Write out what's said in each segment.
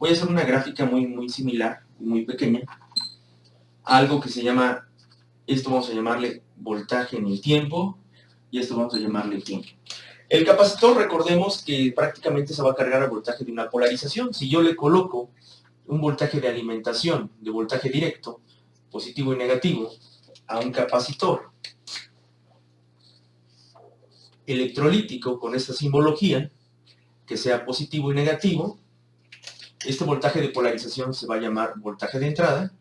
voy a hacer una gráfica muy similar, muy pequeña, a algo que se llama, esto vamos a llamarle voltaje en el tiempo, y esto vamos a llamarle tiempo. El capacitor, recordemos que prácticamente se va a cargar al voltaje de una polarización. Si yo le coloco un voltaje de alimentación, de voltaje directo, positivo y negativo, a un capacitor electrolítico con esta simbología, que sea positivo y negativo, este voltaje de polarización se va a llamar voltaje de entrada,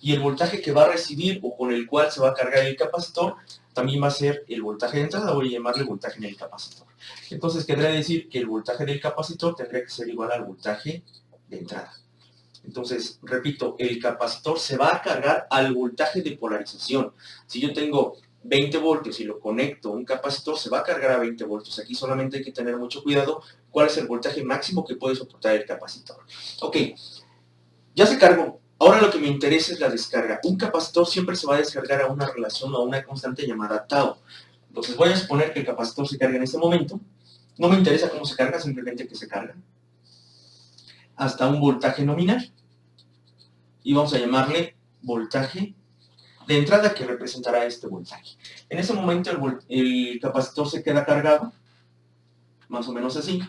y el voltaje que va a recibir o con el cual se va a cargar el capacitor también va a ser el voltaje de entrada, voy a llamarle voltaje en el capacitor. Entonces querría decir que el voltaje del capacitor tendría que ser igual al voltaje de entrada. Entonces, repito, el capacitor se va a cargar al voltaje de polarización. Si yo tengo 20 voltios y lo conecto a un capacitor, se va a cargar a 20 voltios. Aquí solamente hay que tener mucho cuidado cuál es el voltaje máximo que puede soportar el capacitor. Ok, ya se cargó. Ahora lo que me interesa es la descarga. Un capacitor siempre se va a descargar a una relación o a una constante llamada tau. Entonces voy a suponer que el capacitor se carga en este momento. No me interesa cómo se carga, simplemente que se carga. Hasta un voltaje nominal. Y vamos a llamarle voltaje de entrada, que representará este voltaje. En ese momento el capacitor se queda cargado, más o menos así,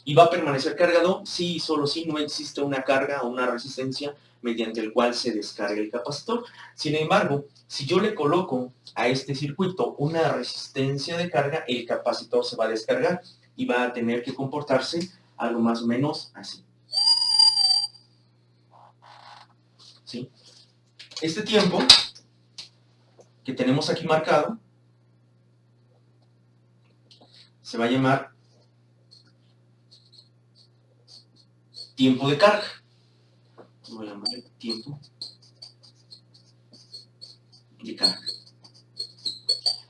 y va a permanecer cargado si y solo si no existe una carga o una resistencia mediante el cual se descargue el capacitor. Sin embargo, si yo le coloco a este circuito una resistencia de carga, el capacitor se va a descargar y va a tener que comportarse algo más o menos así. ¿Sí? Este tiempo que tenemos aquí marcado se va a llamar tiempo de carga. Voy a llamarle tiempo de carga.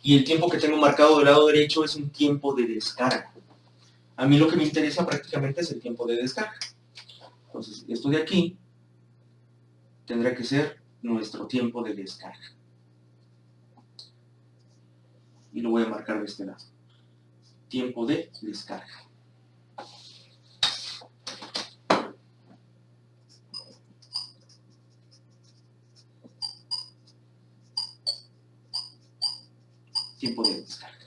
Y el tiempo que tengo marcado del lado derecho es un tiempo de descarga. A mí lo que me interesa prácticamente es el tiempo de descarga. Entonces, esto de aquí tendrá que ser nuestro tiempo de descarga. Y lo voy a marcar de este lado. Tiempo de descarga. Tiempo de descarga.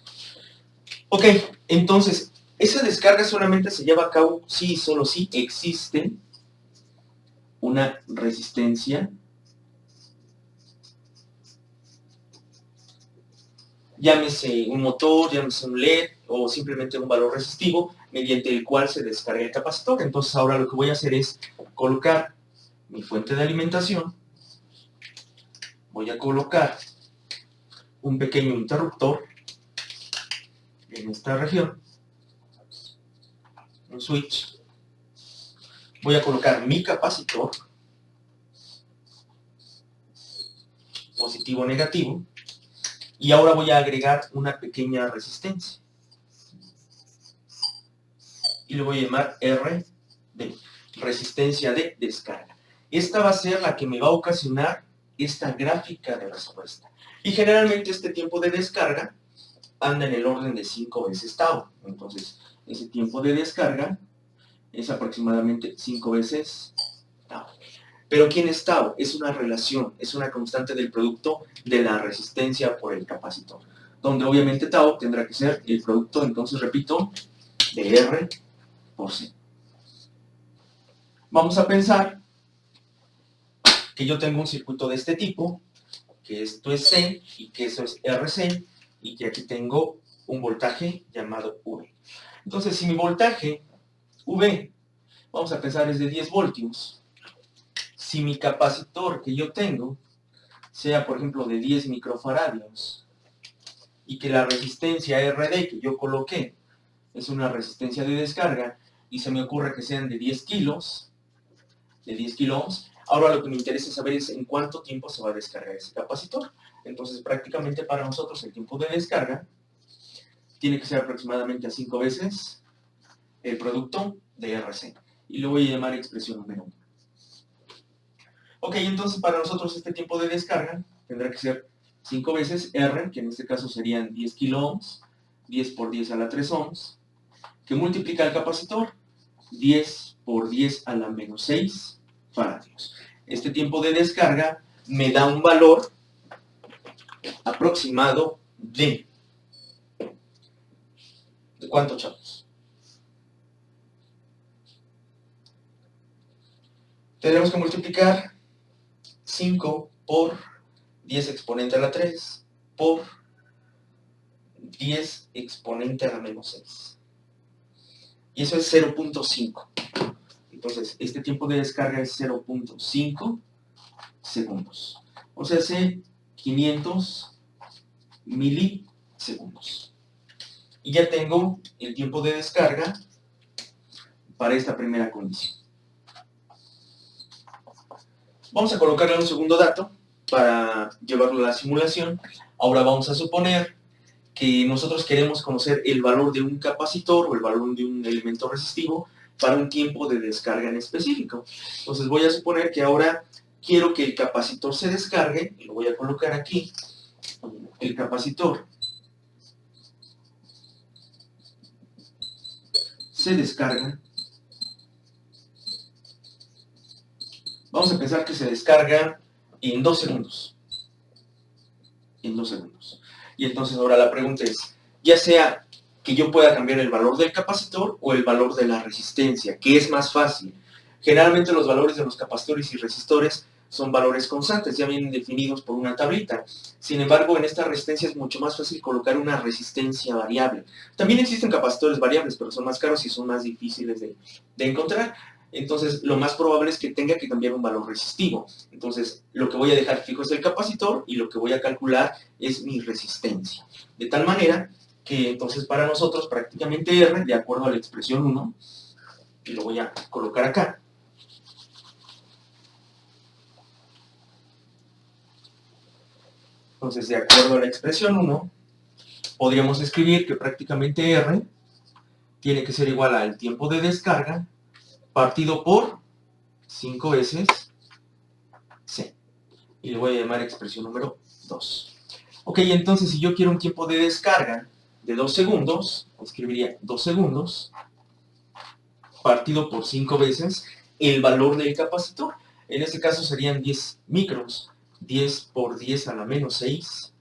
Ok, entonces, esa descarga solamente se lleva a cabo si y solo si existe una resistencia, llámese un motor, llámese un LED o simplemente un valor resistivo mediante el cual se descarga el capacitor. Entonces ahora lo que voy a hacer es colocar mi fuente de alimentación, voy a colocar un pequeño interruptor en esta región, un switch, voy a colocar mi capacitor, positivo o negativo, y ahora voy a agregar una pequeña resistencia. Y le voy a llamar RD, resistencia de descarga. Esta va a ser la que me va a ocasionar esta gráfica de respuesta. Y generalmente este tiempo de descarga anda en el orden de 5 veces tau. Entonces, ese tiempo de descarga es aproximadamente 5 veces tau. Pero ¿quién es tau? Es una relación, es una constante del producto de la resistencia por el capacitor. Donde obviamente tau tendrá que ser el producto, entonces repito, de R por C. Vamos a pensar que yo tengo un circuito de este tipo, que esto es C y que eso es RC, y que aquí tengo un voltaje llamado V. Entonces, si mi voltaje V, vamos a pensar, es de 10 voltios, si mi capacitor que yo tengo sea, por ejemplo, de 10 microfaradios, y que la resistencia RD que yo coloqué es una resistencia de descarga, y se me ocurre que sean de 10 kilos, de 10 kilo ohms, ahora lo que me interesa saber es en cuánto tiempo se va a descargar ese capacitor. Entonces, prácticamente para nosotros el tiempo de descarga tiene que ser aproximadamente a 5 veces el producto de RC. Y lo voy a llamar expresión número 1. Ok, entonces para nosotros este tiempo de descarga tendrá que ser 5 veces R, que en este caso serían 10 kilo ohms, 10 por 10 a la 3 ohms, que multiplica el capacitor, 10 por 10 a la menos 6 faradios. Este tiempo de descarga me da un valor aproximado de ¿cuánto, chavos? Tenemos que multiplicar 5 por 10 exponente a la 3 por 10 exponente a la menos 6. Y eso es 0.5. Entonces, este tiempo de descarga es 0.5 segundos. O sea, hace 500 milisegundos. Y ya tengo el tiempo de descarga para esta primera condición. Vamos a colocarle un segundo dato para llevarlo a la simulación. Ahora vamos a suponer que nosotros queremos conocer el valor de un capacitor o el valor de un elemento resistivo para un tiempo de descarga en específico. Entonces voy a suponer que ahora quiero que el capacitor se descargue, y lo voy a colocar aquí. El capacitor se descarga. Vamos a pensar que se descarga en 2 segundos. En 2 segundos. Y entonces ahora la pregunta es, ya sea que yo pueda cambiar el valor del capacitor o el valor de la resistencia, ¿qué es más fácil? Generalmente los valores de los capacitores y resistores son valores constantes, ya vienen definidos por una tablita. Sin embargo, en esta resistencia es mucho más fácil colocar una resistencia variable. También existen capacitores variables, pero son más caros y son más difíciles de encontrar. Entonces, lo más probable es que tenga que cambiar un valor resistivo. Entonces, lo que voy a dejar fijo es el capacitor y lo que voy a calcular es mi resistencia. De tal manera que entonces para nosotros prácticamente R, de acuerdo a la expresión 1, y lo voy a colocar acá, entonces de acuerdo a la expresión 1, podríamos escribir que prácticamente R tiene que ser igual al tiempo de descarga partido por 5 veces C. Y le voy a llamar expresión número 2. Ok, entonces si yo quiero un tiempo de descarga de 2 segundos, escribiría 2 segundos partido por 5 veces el valor del capacitor. En este caso serían 10 micros, 10 por 10 a la menos 6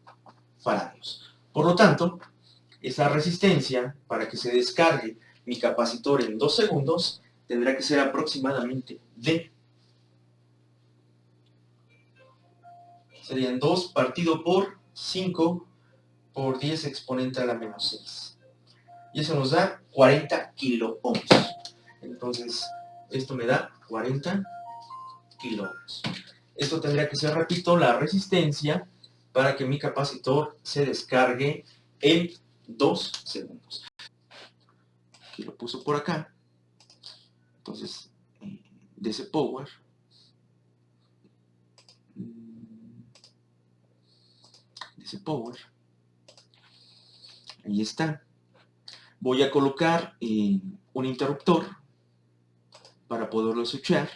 faradios. Por lo tanto, esa resistencia para que se descargue mi capacitor en 2 segundos tendrá que ser aproximadamente D. Serían 2 partido por 5 por 10 exponente a la menos 6. Y eso nos da 40 kiloohms. Entonces, esto me da 40 kiloohms. Esto tendría que ser, repito, la resistencia para que mi capacitor se descargue en 2 segundos. Aquí lo puso por acá. Entonces, DC power. DC power. Ahí está. Voy a colocar un interruptor para poderlo switchar.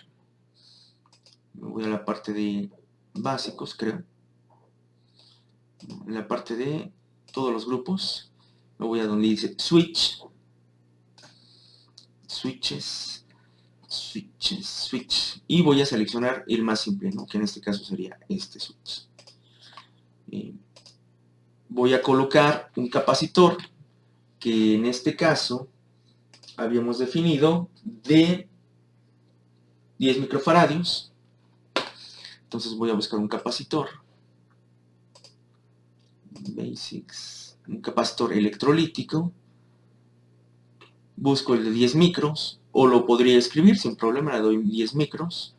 Me voy a la parte de básicos, creo. En la parte de todos los grupos. Me voy a donde dice switch. Switches. Switch. Y voy a seleccionar el más simple, ¿no? Que en este caso sería este switch. Voy a colocar un capacitor que en este caso habíamos definido de 10 microfaradios. Entonces voy a buscar un capacitor. Basics. Un capacitor electrolítico. Busco el de 10 micros. O lo podría escribir sin problema. Le doy 10 micros.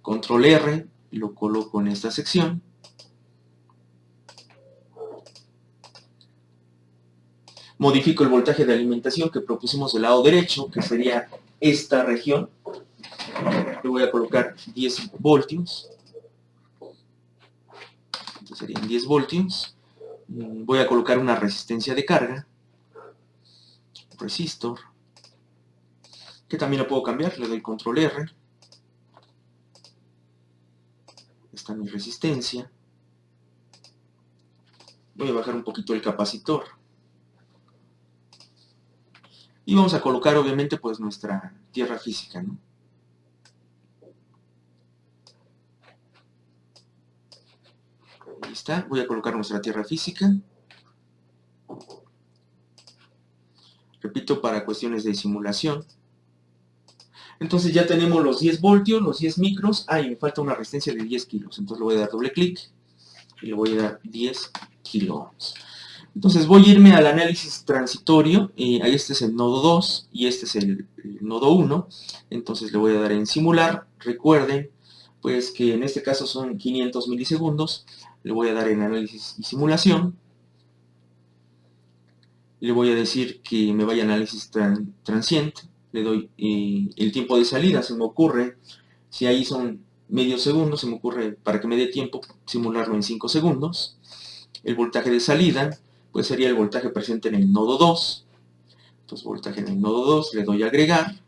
Control R. Lo coloco en esta sección. Modifico el voltaje de alimentación que propusimos del lado derecho, que sería esta región. Le voy a colocar 10 voltios. Entonces serían 10 voltios. Voy a colocar una resistencia de carga. Resistor. Que también lo puedo cambiar. Le doy control R. Está mi resistencia. Voy a bajar un poquito el capacitor. Y vamos a colocar obviamente pues nuestra tierra física, ¿no? Ahí está, voy a colocar nuestra tierra física. Repito, para cuestiones de simulación. Entonces ya tenemos los 10 voltios, los 10 micros. Ah, y me falta una resistencia de 10 kilos. Entonces le voy a dar doble clic y le voy a dar 10 kiloohms. Entonces voy a irme al análisis transitorio. Ahí este es el nodo 2 y este es el nodo 1. Entonces le voy a dar en simular. Recuerden pues que en este caso son 500 milisegundos. Le voy a dar en análisis y simulación. Le voy a decir que me vaya a análisis transient. Le doy el tiempo de salida. Se me ocurre, si ahí son medio segundo, se me ocurre, para que me dé tiempo, simularlo en 5 segundos. El voltaje de salida pues sería el voltaje presente en el nodo 2. Entonces voltaje en el nodo 2, le doy a agregar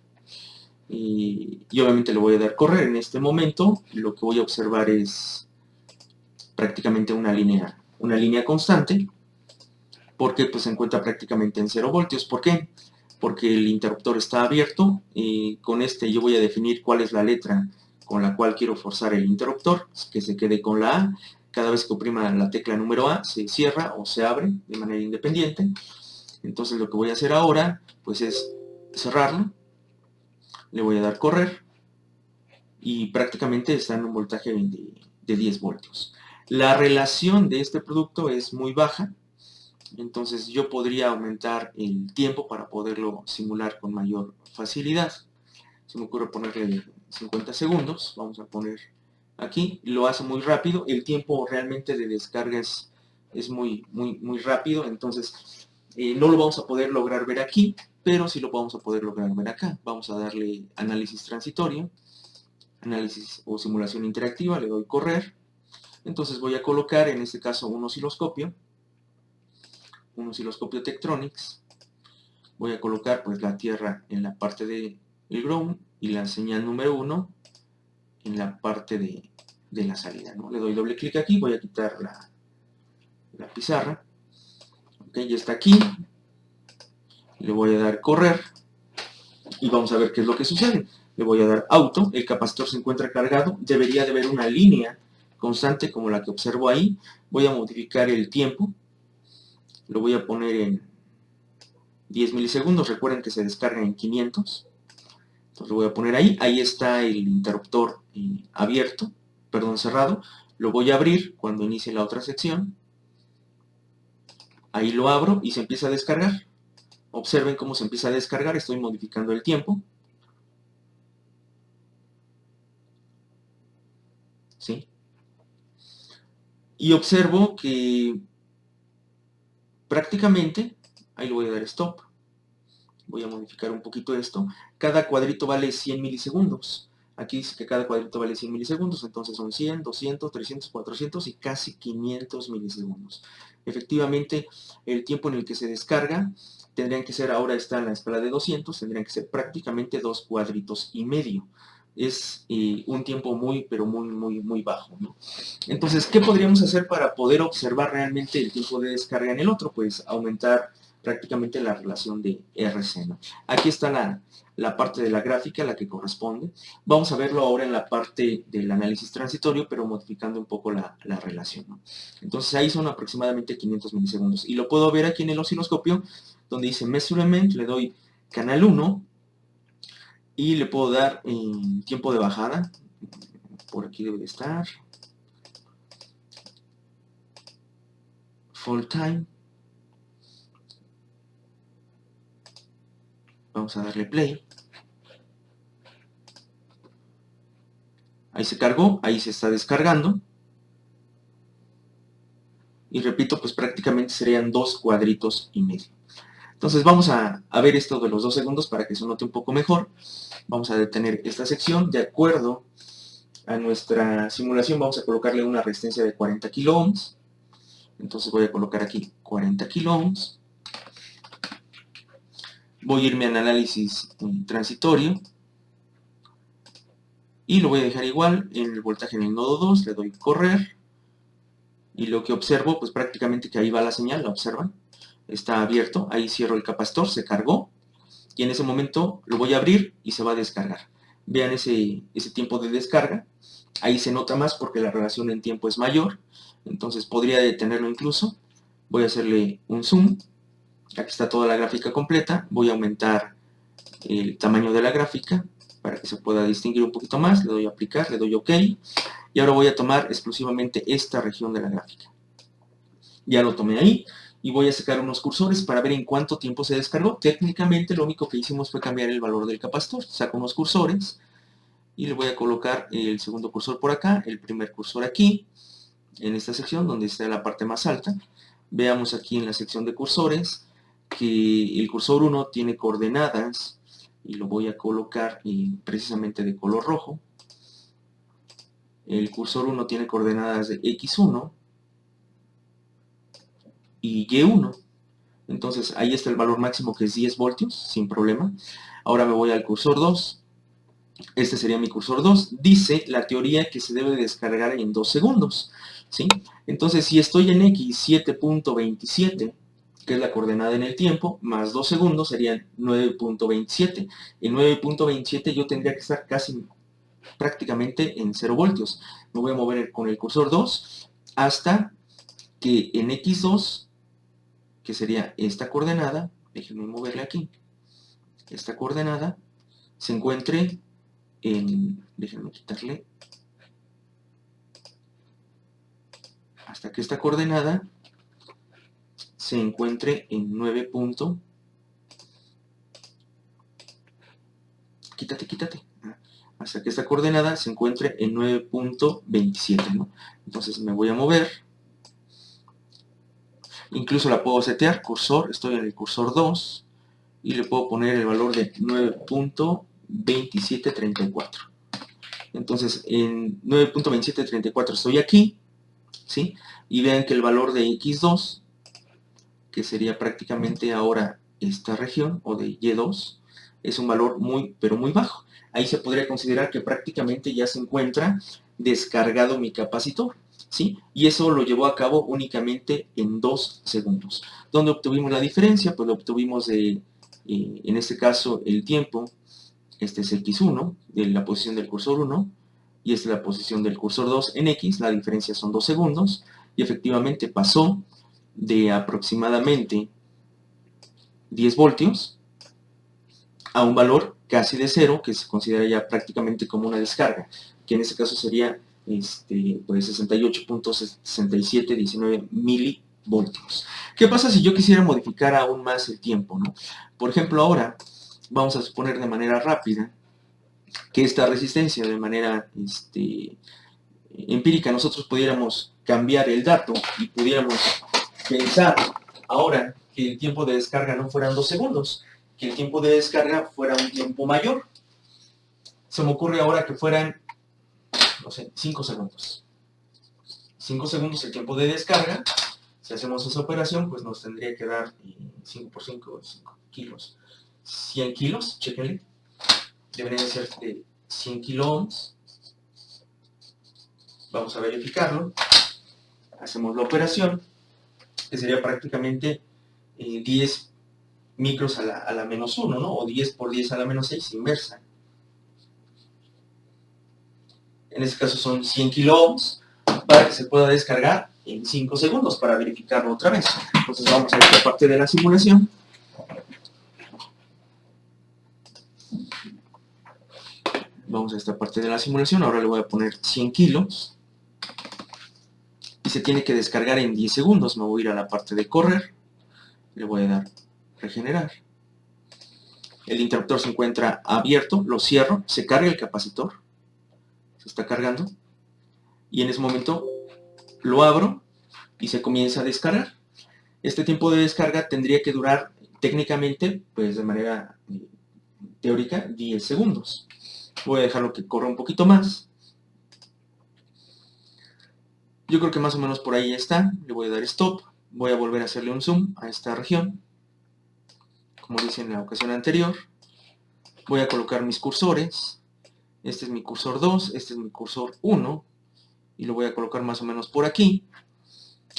y obviamente le voy a dar correr. En este momento lo que voy a observar es prácticamente una línea constante, porque pues se encuentra prácticamente en 0 voltios. ¿Por qué? Porque el interruptor está abierto y con este yo voy a definir cuál es la letra con la cual quiero forzar el interruptor, que se quede con la A. Cada vez que oprima la tecla número A, se cierra o se abre de manera independiente. Entonces lo que voy a hacer ahora, pues es cerrarlo. Le voy a dar correr. Y prácticamente está en un voltaje de 10 voltios. La relación de este producto es muy baja. Entonces yo podría aumentar el tiempo para poderlo simular con mayor facilidad. Se me ocurre ponerle 50 segundos. Vamos a poner aquí, lo hace muy rápido. El tiempo realmente de descarga es muy rápido, entonces no lo vamos a poder lograr ver aquí, pero sí lo vamos a poder lograr ver acá. Vamos a darle análisis transitorio, análisis o simulación interactiva, le doy correr. Entonces voy a colocar en este caso un osciloscopio Tektronix. Voy a colocar pues la tierra en la parte del ground y la señal número 1 en la parte de la salida, ¿no? Le doy doble clic aquí, voy a quitar la pizarra. Ok, ya está aquí. Le voy a dar correr y vamos a ver qué es lo que sucede. Le voy a dar auto, el capacitor se encuentra cargado, debería de haber una línea constante como la que observo ahí. Voy a modificar el tiempo, lo voy a poner en 10 milisegundos, recuerden que se descarga en 500. Entonces lo voy a poner ahí, ahí está el interruptor cerrado. Lo voy a abrir cuando inicie la otra sección. Ahí lo abro y se empieza a descargar. Observen cómo se empieza a descargar, estoy modificando el tiempo. ¿Sí? Y observo que prácticamente, ahí le voy a dar stop. Voy a modificar un poquito esto. Cada cuadrito vale 100 milisegundos. Aquí dice que cada cuadrito vale 100 milisegundos, entonces son 100, 200, 300, 400 y casi 500 milisegundos. Efectivamente, el tiempo en el que se descarga tendrían que ser, ahora está en la escala de 200, tendrían que ser prácticamente 2 cuadritos y medio. Es un tiempo muy bajo, ¿no? Entonces, ¿qué podríamos hacer para poder observar realmente el tiempo de descarga en el otro? Pues aumentar prácticamente la relación de RC, ¿no? Aquí está la parte de la gráfica, la que corresponde. Vamos a verlo ahora en la parte del análisis transitorio, pero modificando un poco la relación, ¿no? Entonces ahí son aproximadamente 500 milisegundos. Y lo puedo ver aquí en el osciloscopio, donde dice Measurement, le doy canal 1 y le puedo dar tiempo de bajada. Por aquí debe de estar. Full time. Vamos a darle play. Ahí se cargó, ahí se está descargando. Y repito, pues prácticamente serían 2 cuadritos y medio. Entonces vamos a ver esto de los 2 segundos para que se note un poco mejor. Vamos a detener esta sección. De acuerdo a nuestra simulación vamos a colocarle una resistencia de 40 kiloohms. Entonces voy a colocar aquí 40 kiloohms. Voy a irme al análisis transitorio. Y lo voy a dejar igual en el voltaje en el nodo 2. Le doy correr. Y lo que observo, pues prácticamente que ahí va la señal, ¿la observan? Está abierto, ahí cierro el capacitor, se cargó. y en ese momento lo voy a abrir y se va a descargar. Vean ese tiempo de descarga. Ahí se nota más porque la relación en tiempo es mayor. Entonces podría detenerlo incluso. Voy a hacerle un zoom. Aquí está toda la gráfica completa. Voy a aumentar el tamaño de la gráfica para que se pueda distinguir un poquito más. Le doy a aplicar, le doy OK. Y ahora voy a tomar exclusivamente esta región de la gráfica. Ya lo tomé ahí. Y voy a sacar unos cursores para ver en cuánto tiempo se descargó. Técnicamente lo único que hicimos fue cambiar el valor del capacitor. Saco unos cursores y le voy a colocar el segundo cursor por acá, el primer cursor aquí, en esta sección donde está la parte más alta. Veamos aquí en la sección de cursores que el cursor 1 tiene coordenadas y lo voy a colocar precisamente de color rojo. El cursor 1 tiene coordenadas de X1 y Y1. Entonces ahí está el valor máximo, que es 10 voltios, sin problema. Ahora me voy al cursor 2. Este sería mi cursor 2. Dice la teoría que se debe descargar en 2 segundos. ¿Sí? Entonces, si estoy en X 7.27, que es la coordenada en el tiempo, más 2 segundos serían 9.27. En 9.27 yo tendría que estar casi prácticamente en 0 voltios. Me voy a mover con el cursor 2 hasta que en X2, que sería esta coordenada, déjenme moverle aquí, esta coordenada se encuentre déjenme quitarle, hasta que esta coordenada se encuentre en 9. Quítate. Hasta que esta coordenada se encuentre en 9.27, ¿no? Entonces me voy a mover. Incluso la puedo setear, cursor, estoy en el cursor 2, y le puedo poner el valor de 9.2734. Entonces en 9.2734 estoy aquí, ¿sí? Y vean que el valor de X2, que sería prácticamente ahora esta región, o de Y2, es un valor muy, pero muy bajo. Ahí se podría considerar que prácticamente ya se encuentra descargado mi capacitor, ¿sí? Y eso lo llevó a cabo únicamente en 2 segundos. ¿Dónde obtuvimos la diferencia? Pues lo obtuvimos de, en este caso, el tiempo. Este es X1, de la posición del cursor 1, y esta es la posición del cursor 2 en X. La diferencia son 2 segundos, y efectivamente pasó de aproximadamente 10 voltios a un valor casi de 0, que se considera ya prácticamente como una descarga, que en este caso sería pues 68.6719 milivoltios. ¿Qué pasa si yo quisiera modificar aún más el tiempo, ¿no? Por ejemplo, ahora vamos a suponer de manera rápida que esta resistencia, de manera empírica, nosotros pudiéramos cambiar el dato y pudiéramos pensar ahora que el tiempo de descarga no fueran 2 segundos, que el tiempo de descarga fuera un tiempo mayor. Se me ocurre ahora que fueran, no sé, 5 segundos. 5 segundos el tiempo de descarga. Si hacemos esa operación, pues nos tendría que dar 5 por 5, 5 kilos. 100 kilos, chéquenle. Deberían ser 100 kilo ohms. Vamos a verificarlo. Hacemos la operación, que sería prácticamente 10 micros a la menos 1, ¿no? O 10 por 10 a la menos 6, inversa. En este caso son 100 kilo ohms, para que se pueda descargar en 5 segundos, para verificarlo otra vez. Entonces vamos a esta parte de la simulación. Vamos a esta parte de la simulación. Ahora le voy a poner 100 kilos. Y se tiene que descargar en 10 segundos. Me voy a ir a la parte de correr. Le voy a dar regenerar. El interruptor se encuentra abierto. Lo cierro. Se carga el capacitor. Se está cargando. Y en ese momento lo abro y se comienza a descargar. Este tiempo de descarga tendría que durar técnicamente, pues de manera teórica, 10 segundos. Voy a dejarlo que corra un poquito más. Yo creo que más o menos por ahí está. Le voy a dar stop. Voy a volver a hacerle un zoom a esta región, como hice en la ocasión anterior. Voy a colocar mis cursores. Este es mi cursor 2, este es mi cursor 1. Y lo voy a colocar más o menos por aquí.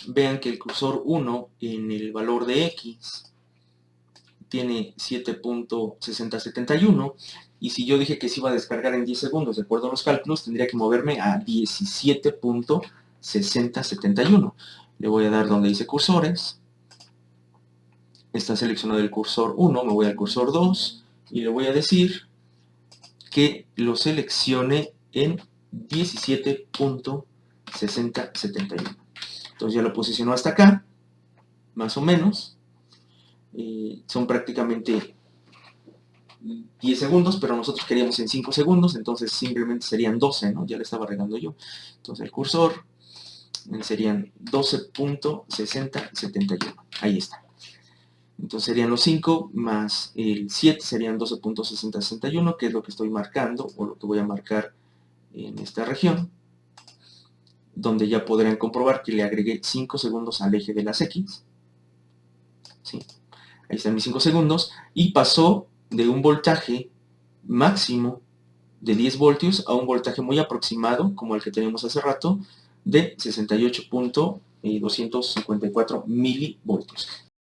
Vean que el cursor 1 en el valor de X tiene 7.6071, y si yo dije que se iba a descargar en 10 segundos, de acuerdo a los cálculos, tendría que moverme a 17.6071. Le voy a dar donde dice cursores. Está seleccionado el cursor 1, me voy al cursor 2, y le voy a decir que lo seleccione en 17.6071. Entonces ya lo posicionó hasta acá, más o menos. Son prácticamente 10 segundos, pero nosotros queríamos en 5 segundos, entonces simplemente serían 12, ¿no? Ya le estaba regando yo. Entonces el cursor serían 12.6071. Ahí está. Entonces serían los 5 más el 7 serían 12.6061, que es lo que estoy marcando, o lo que voy a marcar en esta región, donde ya podrán comprobar que le agregué 5 segundos al eje de las X. ¿Sí? Ahí están mis 5 segundos, y pasó de un voltaje máximo de 10 voltios a un voltaje muy aproximado, como el que teníamos hace rato, de 68.254 milivoltios.